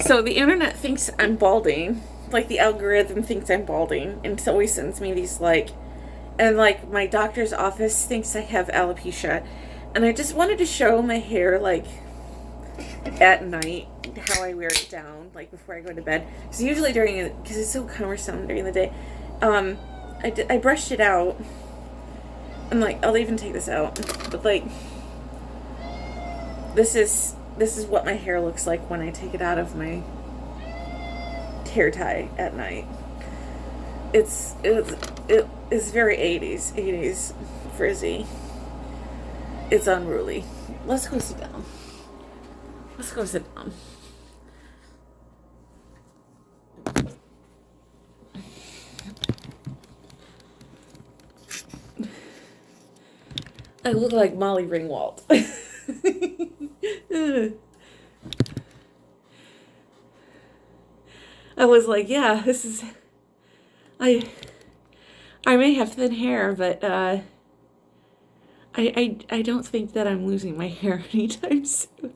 So the internet thinks I'm balding. Like the algorithm thinks I'm balding, and so always sends me these and like my doctor's office thinks I have alopecia, and I just wanted to show my hair like at night how I wear it down like before I go to bed. Because usually because it's so cumbersome during the day, um, I brushed it out. I'm like, I'll even take this out, but like this is what my hair looks like when I take it out of my hair tie at night. It's very 80s frizzy. It's unruly. Let's go sit down. Let's go sit down. I look like Molly Ringwald. I was like, yeah, this is I I may have thin hair, but I don't think that I'm losing my hair anytime soon.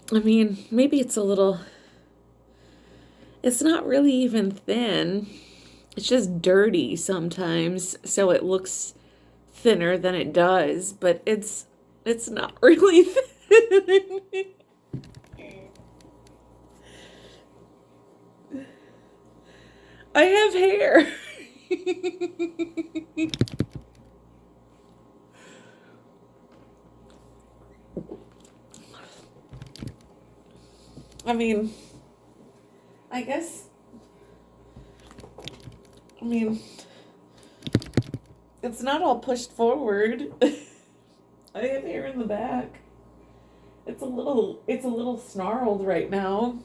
I mean, maybe it's not really even thin. It's just dirty sometimes, so it looks thinner than it does, but it's not really thin. I have hair. I mean, I guess, I mean, it's not all pushed forward. I have hair in the back. It's a little snarled right now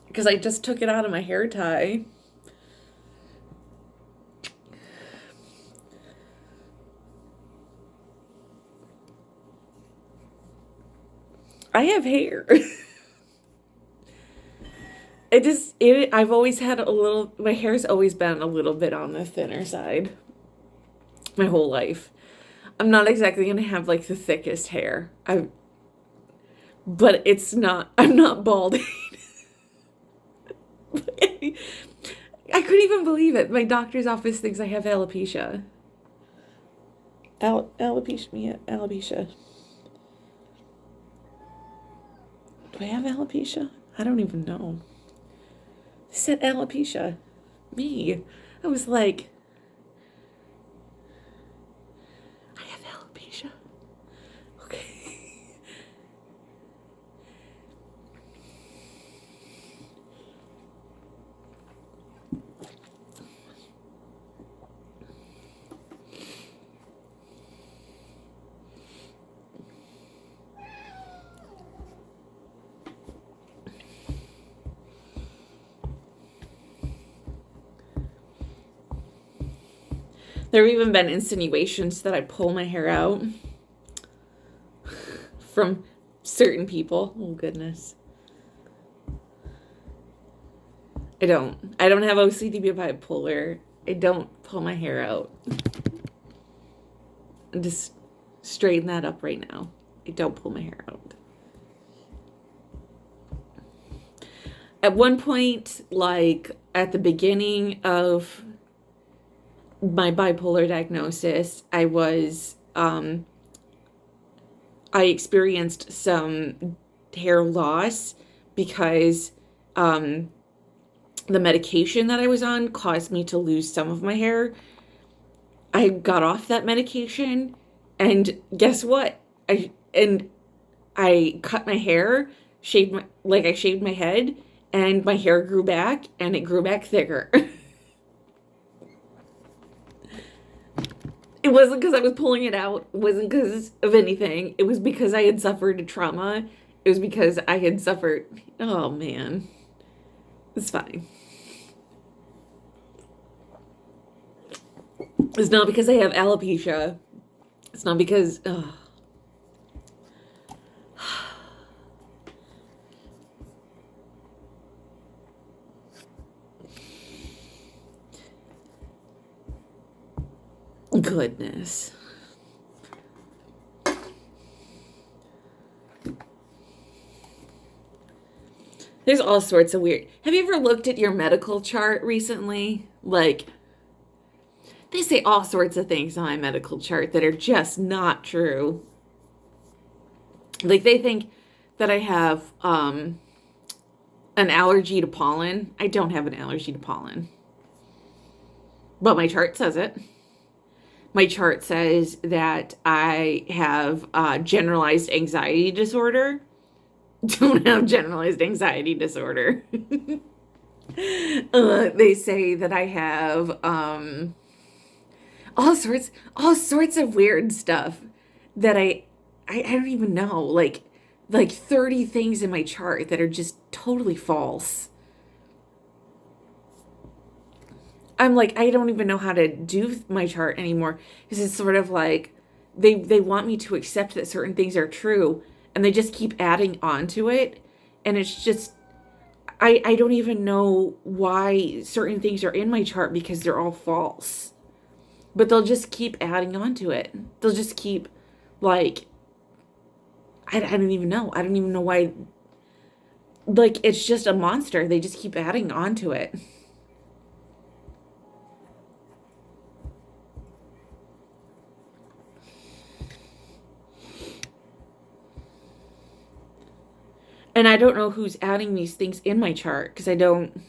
because I just took it out of my hair tie. I have hair. I've always had my hair's always been a little bit on the thinner side my whole life. I'm not exactly gonna have like the thickest hair. But I'm not balding. I couldn't even believe it. My doctor's office thinks I have alopecia. Alopecia. Do I have alopecia? I don't even know. They said alopecia. Me. I was like, I have alopecia. Okay. There have even been insinuations that I pull my hair out from certain people. Oh goodness. I don't. I don't have OCD bipolar. I don't pull my hair out. Just straighten that up right now. I don't pull my hair out. At one point, like at the beginning of my bipolar diagnosis, I experienced some hair loss because the medication that I was on caused me to lose some of my hair. I got off that medication, and guess what? I cut my hair, I shaved my head, and my hair grew back, and it grew back thicker. It wasn't because I was pulling it out. It wasn't because of anything. It was because I had suffered a trauma. It was because I had suffered. Oh man, it's fine. It's not because I have alopecia. It's not because. Ugh. Goodness. There's all sorts of weird. Have you ever looked at your medical chart recently? Like, they say all sorts of things on my medical chart that are just not true. Like, they think that I have an allergy to pollen. I don't have an allergy to pollen. But my chart says it. My chart says that I have generalized anxiety disorder. Don't have generalized anxiety disorder. They say that I have all sorts of weird stuff that I don't even know. Like 30 things in my chart that are just totally false. I'm like, I don't even know how to do my chart anymore because it's sort of like they want me to accept that certain things are true and they just keep adding on to it. And it's just, I don't even know why certain things are in my chart because they're all false. But they'll just keep adding on to it. They'll just keep, like, I don't even know. I don't even know why. Like, it's just a monster. They just keep adding on to it. And I don't know who's adding these things in my chart because I don't.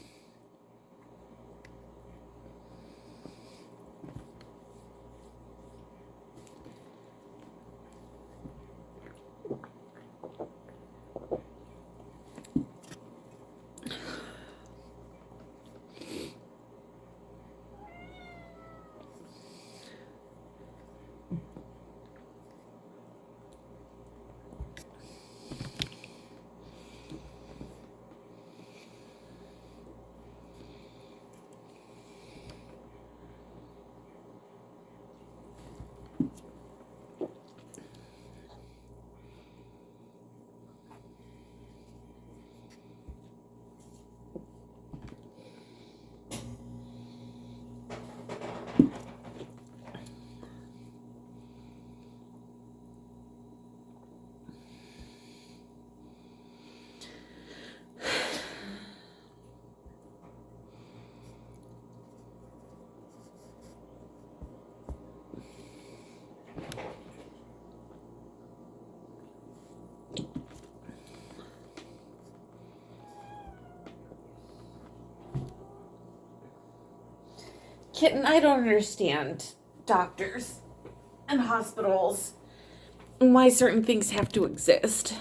Kitten, I don't understand doctors and hospitals and why certain things have to exist.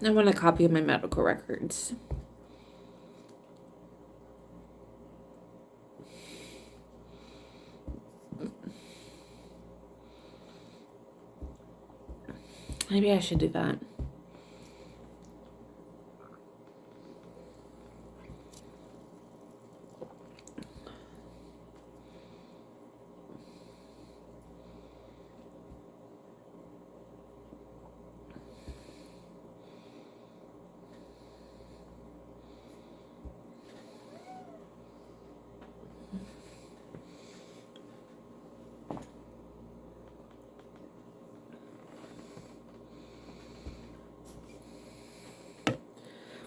I want a copy of my medical records. Maybe I should do that.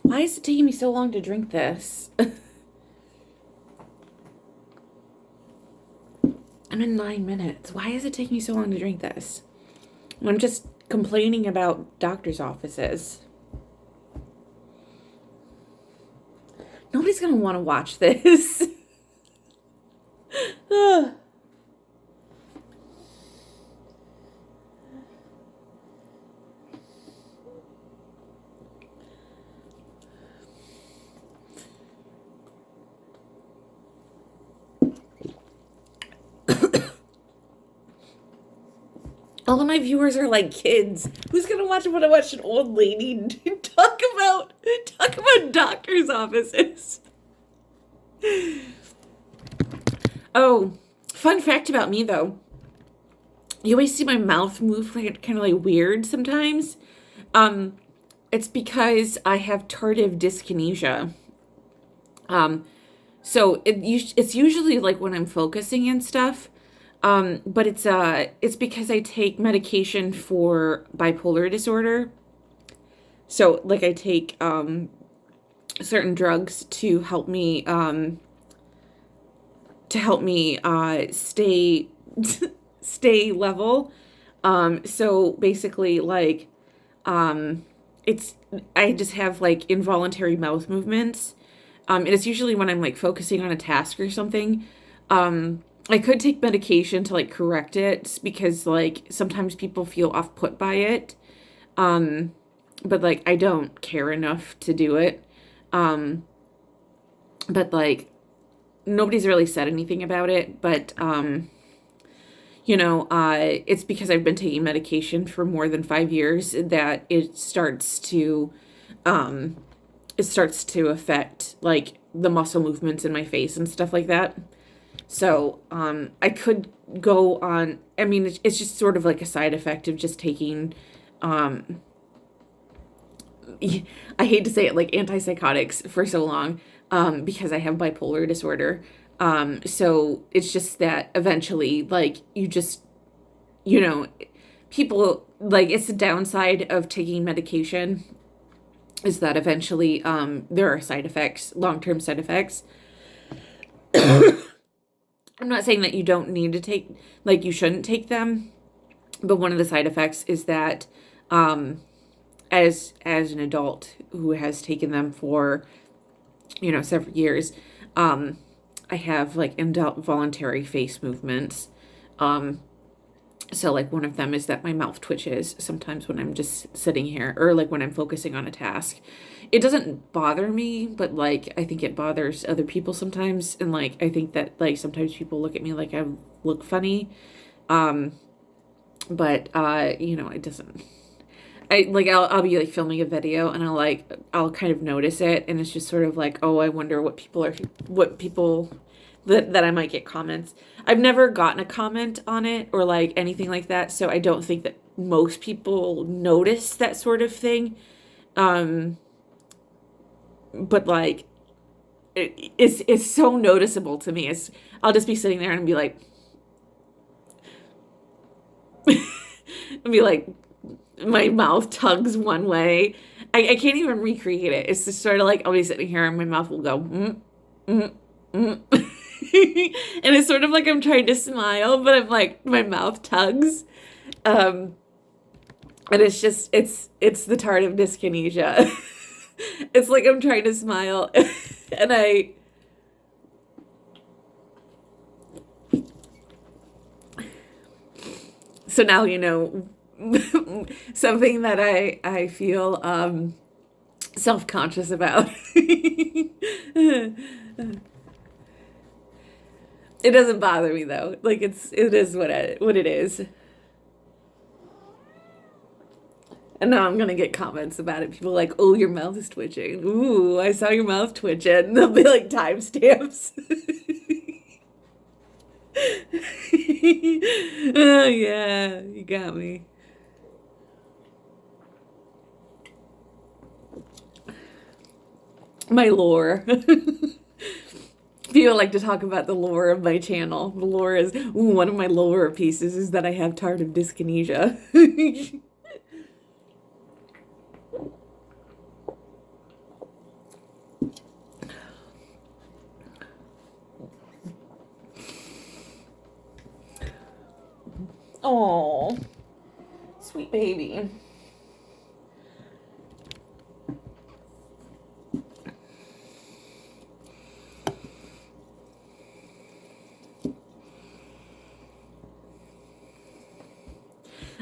Why is it taking me so long to drink this? I'm in 9 minutes. Why is it taking me so long to drink this? I'm just complaining about doctor's offices. Nobody's gonna want to watch this. All of my viewers are like kids. Who's gonna watch it when I watch an old lady talk about doctor's offices? Oh, fun fact about me though. you always see my mouth move like kind of like weird sometimes. Um, it's because I have tardive dyskinesia. Um, so it's usually like when I'm focusing and stuff. But it's because I take medication for bipolar disorder. So like I take certain drugs to help me stay stay level. So basically like um it's I just have like involuntary mouth movements. And it's usually when I'm like focusing on a task or something. I could take medication to like correct it because like sometimes people feel off put by it. Um, but like I don't care enough to do it. Um, but like nobody's really said anything about it, but it's because I've been taking medication for more than 5 years that um it starts to affect like the muscle movements in my face and stuff like that. So, I could go on, I mean, it's just sort of like a side effect of just taking, um, I hate to say it, like antipsychotics for so long, because I have bipolar disorder. So it's just that eventually, like, you know, people, like, it's the downside of taking medication is that eventually, there are side effects, long-term side effects. I'm not saying that you don't need to take, like, you shouldn't take them, but one of the side effects is that, um, as an adult who has taken them for, several years, um, I have like involuntary face movements. Um, so like one of them is that my mouth twitches sometimes when I'm just sitting here or like when I'm focusing on a task. It doesn't bother me, but like I think it bothers other people sometimes. And like I think that like sometimes people look at me like I look funny. Um, but it doesn't. I'll be like filming a video and I'll kind of notice it and it's just sort of like, oh, I wonder what people that I might get comments. I've never gotten a comment on it or like anything like that, so I don't think that most people notice that sort of thing. Um, but like it's so noticeable to me. I'll just be sitting there and be like and be like my mouth tugs one way. I can't even recreate it. It's just sort of like I'll be sitting here and my mouth will go mm, mm. And it's sort of like I'm trying to smile, but I'm like my mouth tugs. Um, and it's the tardive dyskinesia. It's like I'm trying to smile and so now something that I feel self-conscious about. It doesn't bother me though. Like it is what it is. And now I'm gonna get comments about it. People are like, "Oh, your mouth is twitching. Ooh, I saw your mouth twitching." They'll be like timestamps. Oh yeah, you got me. My lore. People like to talk about the lore of my channel. The lore is one of my lore pieces is that I have tardive dyskinesia. Oh, sweet baby.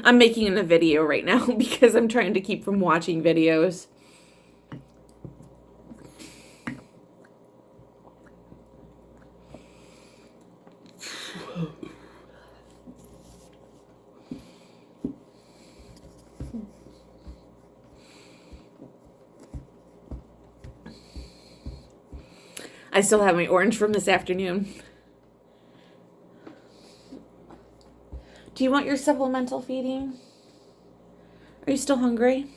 I'm making a video right now because I'm trying to keep from watching videos. I still have my orange from this afternoon. Do you want your supplemental feeding? Are you still hungry?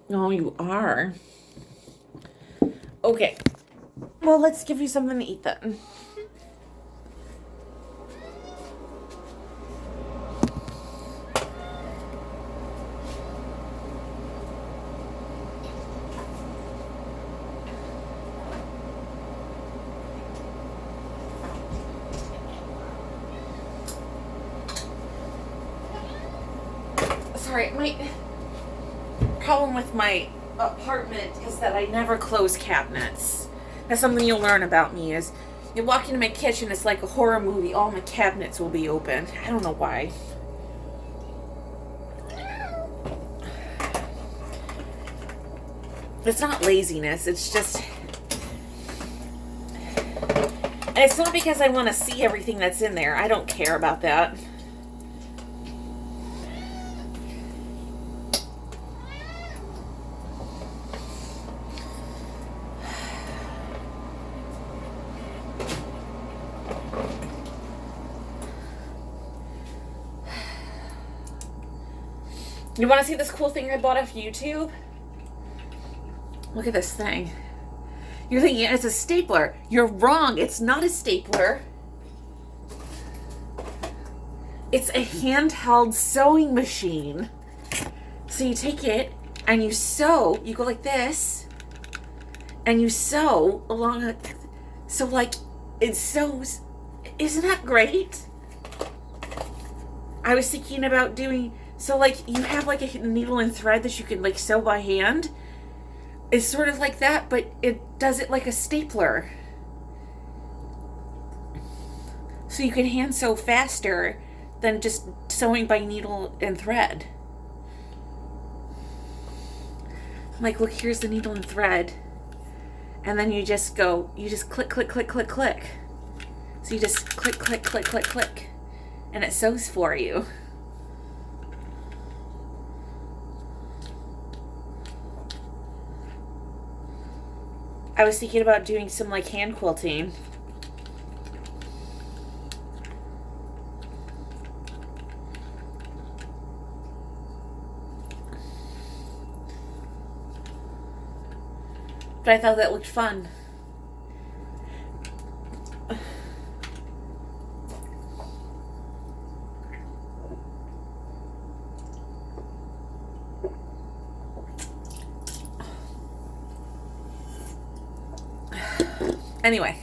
No, you are. Okay. Well, let's give you something to eat then. Sorry, my problem with my apartment is that I never close cabinets. That's something you'll learn about me is you walk into my kitchen, it's like a horror movie. All my cabinets will be open. I don't know why. It's not laziness, it's just... And it's not because I want to see everything that's in there. I don't care about that. You want to see this cool thing I bought off YouTube? Look at this thing. You're thinking it's a stapler. You're wrong. It's not a stapler. It's a handheld sewing machine. So you take it and you sew. You go like this. And you sew along a... So like, it sews. Isn't that great? I was thinking about doing... So, like, you have, like, a needle and thread that you can, like, sew by hand. It's sort of like that, but it does it like a stapler. So you can hand sew faster than just sewing by needle and thread. Like, look, here's the needle and thread. And then you just go, you just click, click, click, click, click. So you just click, click, click, click, click. And it sews for you. I was thinking about doing some like hand quilting. But I thought that looked fun. Anyway.